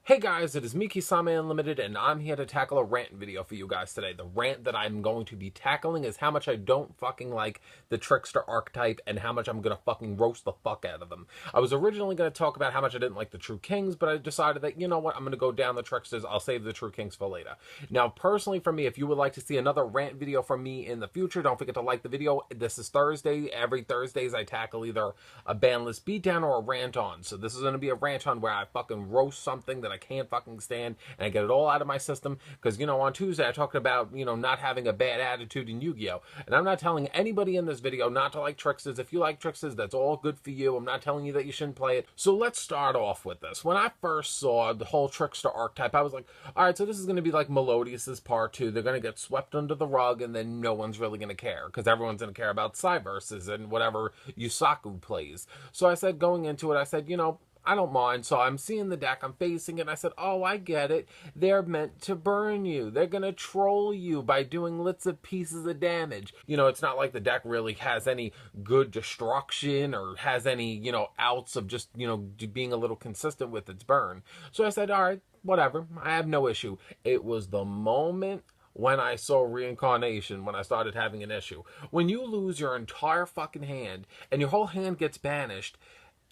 Hey guys, it is me, Kisame Unlimited, and I'm here to tackle a rant video for you guys today. The rant that I'm going to be tackling is how much I don't fucking like the Trickster archetype and how much I'm gonna fucking roast the fuck out of them. I was originally gonna talk about how much I didn't like the True Kings, but I decided that, you know what, I'm gonna go down the Tricksters. I'll save the True Kings for later. Now, personally for me, if you would like to see another rant video from me in the future, don't forget to like the video. This is Thursday. Every Thursdays I tackle either a banlist beatdown or a rant on. So this is gonna be a rant on where I fucking roast something that I can't fucking stand and I get it all out of my system because, you know, on Tuesday I talked about, you know, not having a bad attitude in Yu-Gi-Oh! And I'm not telling anybody in this video not to like Tricksters. If you like Tricksters, that's all good for you. I'm not telling you that you shouldn't play it. So let's start off with this. When I first saw the whole Trickster archetype, I was like, alright, so this is going to be like Melodious' part 2. They're going to get swept under the rug and then no one's really going to care because everyone's going to care about Cyverses and whatever Yusaku plays. So I said, going into it, I said, you know, I don't mind. So I'm seeing the deck, I'm facing it, and I said, oh, I get it. They're meant to burn you. They're going to troll you by doing lots of pieces of damage. You know, it's not like the deck really has any good destruction or has any, you know, outs of just, you know, being a little consistent with its burn. So I said, all right, whatever. I have no issue. It was the moment when I saw Reincarnation, when I started having an issue. When you lose your entire fucking hand and your whole hand gets banished,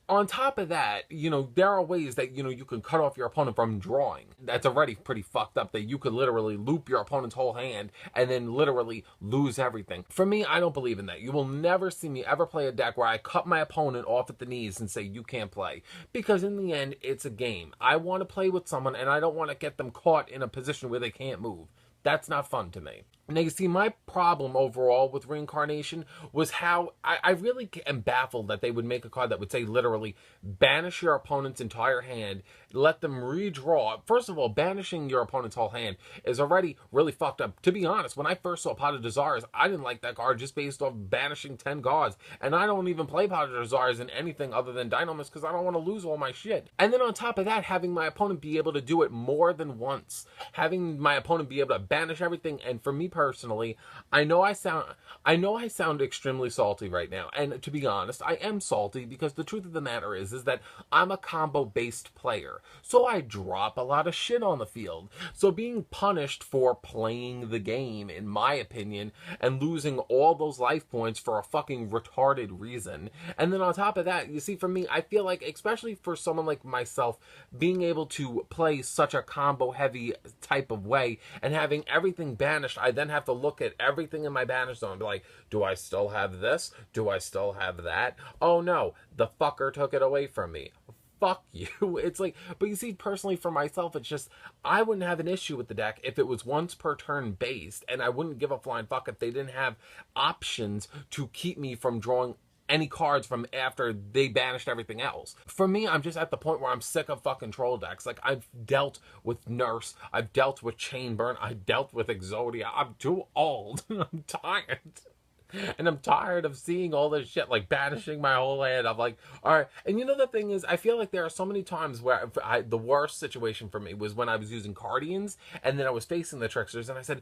on top of that, you know, there are ways that, you know, you can cut off your opponent from drawing. That's already pretty fucked up, that you could literally loop your opponent's whole hand and then literally lose everything. For me, I don't believe in that. You will never see me ever play a deck where I cut my opponent off at the knees and say, you can't play. Because in the end, it's a game. I want to play with someone and I don't want to get them caught in a position where they can't move. That's not fun to me. Now, you see, my problem overall with Reincarnation was how I really am baffled that they would make a card that would say literally banish your opponent's entire hand, let them redraw. First of all, banishing your opponent's whole hand is already really fucked up. To be honest, when I first saw Pot of Desires, I didn't like that card just based off banishing 10 cards. And I don't even play Pot of Desires in anything other than Dynamis because I don't want to lose all my shit. And then on top of that, having my opponent be able to do it more than once. Having my opponent be able to banish everything, and for me personally, I know I sound extremely salty right now, and to be honest, I am salty because the truth of the matter is that I'm a combo-based player, so I drop a lot of shit on the field. So being punished for playing the game, in my opinion, and losing all those life points for a fucking retarded reason, and then on top of that, you see, for me, I feel like, especially for someone like myself, being able to play such a combo-heavy type of way and having everything banished, I then have to look at everything in my banish zone and be like, do I still have this? Do I still have that? Oh no, the fucker took it away from me. Fuck you. It's like, but you see, personally for myself, it's just, I wouldn't have an issue with the deck if it was once per turn based, and I wouldn't give a flying fuck if they didn't have options to keep me from drawing any cards from after they banished everything else. For me, I'm just at the point where I'm sick of fucking troll decks. Like, I've dealt with Nurse, I've dealt with Chainburn, I've dealt with Exodia. I'm too old. I'm tired. And I'm tired of seeing all this shit, like banishing my whole hand. I'm like, all right. And you know, the thing is, I feel like there are so many times where the worst situation for me was when I was using Cardians and then I was facing the Tricksters, and I said,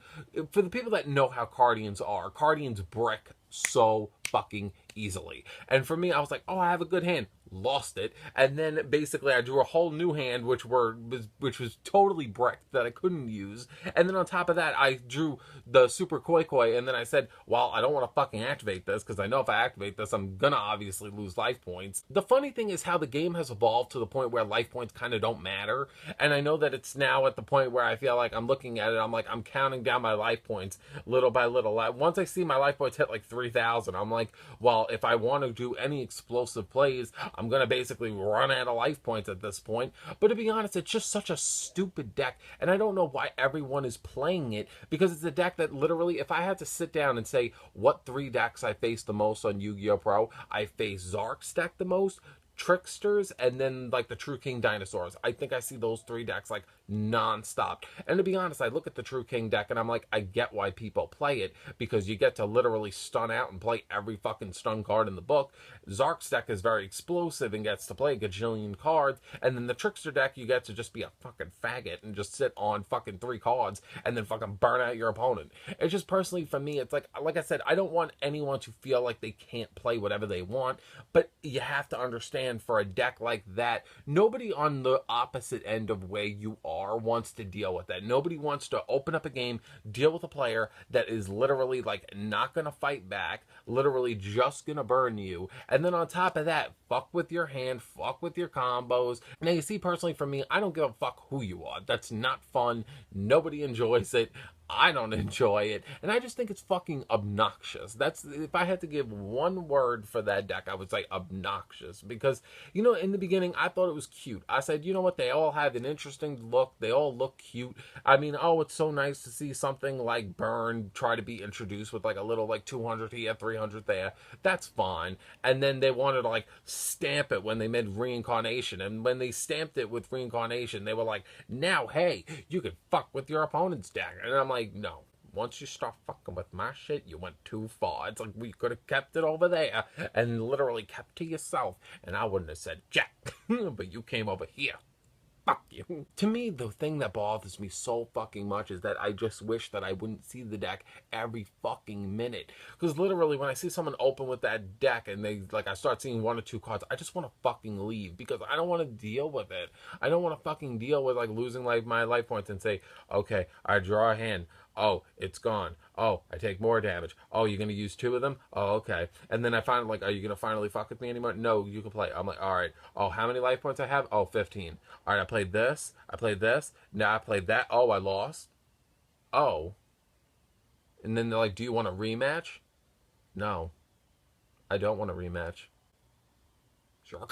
for the people that know how Cardians are, Cardians brick so fucking easily. And for me, I was like, oh, I have a good hand. Lost it, and then basically I drew a whole new hand which was totally bricked that I couldn't use, and then on top of that I drew the Super Koi Koi, and then I said, well, I don't want to fucking activate this because I know if I activate this I'm gonna obviously lose life points. The funny thing is how the game has evolved to the point where life points kind of don't matter, and I know that it's now at the point where I feel like I'm looking at it, I'm like, I'm counting down my life points little by little. Once I see my life points hit like 3,000, I'm like, well, if I want to do any explosive plays, I'm gonna basically run out of life points at this point. But to be honest, it's just such a stupid deck, and I don't know why everyone is playing it, because it's a deck that literally, if I had to sit down and say what 3 decks I face the most on Yu-Gi-Oh! Pro, I face Zark's deck the most, Tricksters, and then like the True King Dinosaurs. I think I see those 3 decks like non-stop. And to be honest, I look at the True King deck and I'm like, I get why people play it, because you get to literally stun out and play every fucking stun card in the book. Zark's deck is very explosive and gets to play a gajillion cards, and then the Trickster deck, you get to just be a fucking faggot and just sit on fucking 3 cards and then fucking burn out your opponent. It's just, personally for me, it's like I said, I don't want anyone to feel like they can't play whatever they want, but you have to understand hand for a deck like that, nobody on the opposite end of where you are wants to deal with that. Nobody wants to open up a game, deal with a player that is literally like not gonna fight back, literally just gonna burn you, and then on top of that, fuck with your hand, fuck with your combos. Now you see, personally for me, I don't give a fuck who you are. That's not fun. Nobody enjoys it. I don't enjoy it, and I just think it's fucking obnoxious. That's, if I had to give one word for that deck, I would say obnoxious, because, you know, in the beginning, I thought it was cute. I said, you know what, they all have an interesting look, they all look cute. I mean, oh, it's so nice to see something like Burn try to be introduced with like a little like 200 here, 300 there. That's fine. And then they wanted to like stamp it when they made Reincarnation, and when they stamped it with Reincarnation, they were like, now, hey, you can fuck with your opponent's deck. And I'm like, no. Once you start fucking with my shit, you went too far. It's like, we could have kept it over there and literally kept to yourself, and I wouldn't have said jack. But you came over here. Fuck you. To me, the thing that bothers me so fucking much is that I just wish that I wouldn't see the deck every fucking minute. Because literally, when I see someone open with that deck and they, like, I start seeing one or two cards, I just want to fucking leave, because I don't want to deal with it. I don't want to fucking deal with, like, losing, like, my life points and say, okay, I draw a hand. Oh, it's gone. Oh, I take more damage. Oh, you're going to use two of them? Oh, okay. And then I find, like, are you going to finally fuck with me anymore? No, you can play. I'm like, all right. Oh, how many life points I have? Oh, 15. All right, I played this. I played this. Now I played that. Oh, I lost. Oh. And then they're like, do you want a rematch? No. I don't want a rematch. Sure.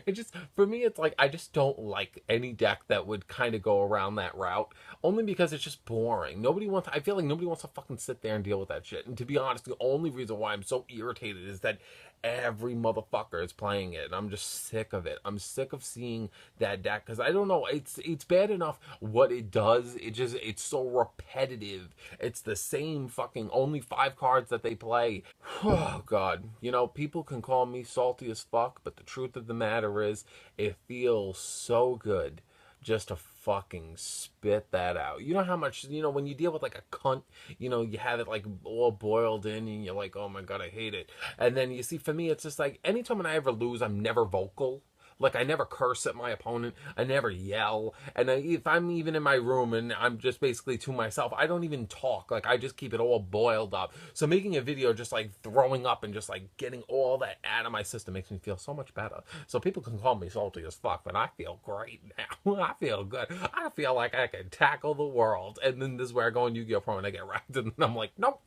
It just, for me, it's like, I just don't like any deck that would kind of go around that route, only because it's just boring. I feel like nobody wants to fucking sit there and deal with that shit. And to be honest, the only reason why I'm so irritated is that every motherfucker is playing it, and I'm just sick of it. I'm sick of seeing that deck, because I don't know, it's bad enough what it does. It's so repetitive. It's the same fucking only 5 cards that they play. Oh god. You know, people can call me salty as fuck, but the truth of the matter is, it feels so good just to fucking spit that out. You know how much, you know, when you deal with like a cunt, you know, you have it like all boiled in and you're like, oh my god, I hate it. And then you see, for me, it's just like, anytime when I ever lose, I'm never vocal. Like, I never curse at my opponent. I never yell. And if I'm even in my room and I'm just basically to myself, I don't even talk. Like, I just keep it all boiled up. So making a video just, like, throwing up and just, like, getting all that out of my system makes me feel so much better. So people can call me salty as fuck, but I feel great now. I feel good. I feel like I can tackle the world. And then this is where I go on Yu-Gi-Oh! Pro and I get wrecked. And I'm like, nope.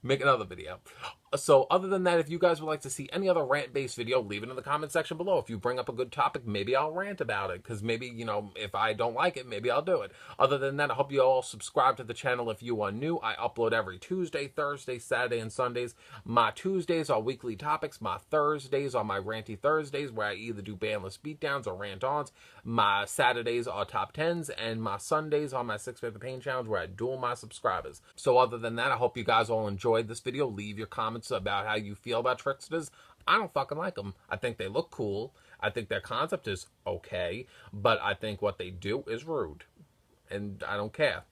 Make another video. So other than that, if you guys would like to see any other rant-based video, leave it in the comment section below. If you bring up a good topic, maybe I'll rant about it, because maybe, you know, if I don't like it, maybe I'll do it. Other than that, I hope you all subscribe to the channel if you are new. I upload every Tuesday, Thursday, Saturday, and Sundays. My Tuesdays are weekly topics. My Thursdays are my ranty Thursdays, where I either do bandless beatdowns or rant-ons. My Saturdays are top 10s, and my Sundays are my 6-Figure Pain Challenge, where I duel my subscribers. So other than that, I hope you guys all enjoyed this video. Leave your comments about how you feel about Tricksters. I don't fucking like them. I think they look cool. I think their concept is okay, but I think what they do is rude. And I don't care.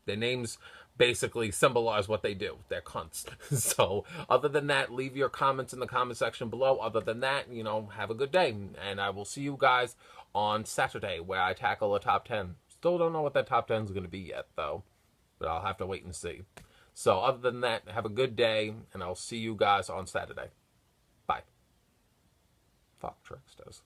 Their names basically symbolize what they do. They're cunts. So, other than that, leave your comments in the comment section below. Other than that, you know, have a good day. And I will see you guys on Saturday, where I tackle a top 10. Still don't know what that top 10 is going to be yet, though. But I'll have to wait and see. So, other than that, have a good day, and I'll see you guys on Saturday. Bye. Fuck Tricksters.